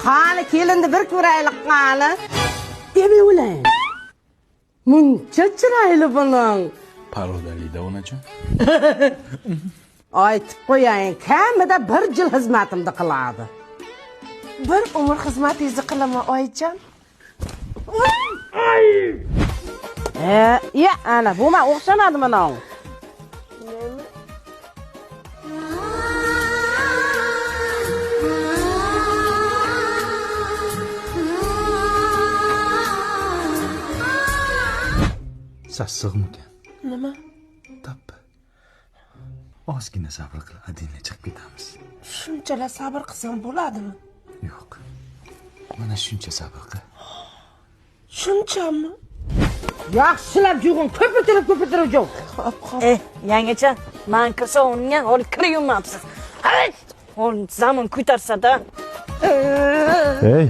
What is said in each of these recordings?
Qani kelindi bir ko'raylik qani. Demi ulan. Muncha chiroyli buning. Parodalida onajon. Aytib qo'ying, kamida 1 yil xizmatimni qiladi. Bir umr xizmatingizni qilaman oyijon. Ya ana bu men o'xshamadi mana. Sassiqmikan? Nima? Tappa. Ozgina sabr qil, adina chiqib ketamiz. Shunchalar sabr qilsam bo'ladimi? Yo'q. Mana shuncha sabr qil. Shunchami? Yaxshilab jug'in, ko'pirtirib jug'. Yangacha, men kirsa unga ol kiryapsiz. Hay! Ol zamon ko'tarsa-da. Hey!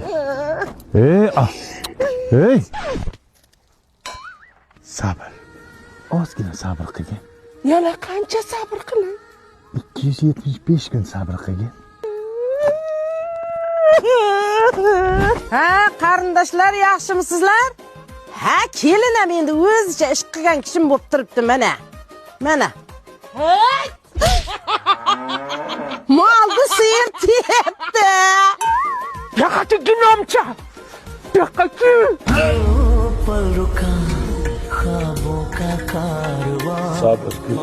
Sabr. Ozgina sabr qilgin. Yana qancha sabr qilay? 275 kun sabr qilgin. Ha, qarindoshlar yaxshimisizlar? Ha, kelinam endi o'zicha ish qilgan kishim bo'lib turibdi mana. Mana. Molni sir tiyapti. Yaqati ginomcha. Yaqati. Sabr qil.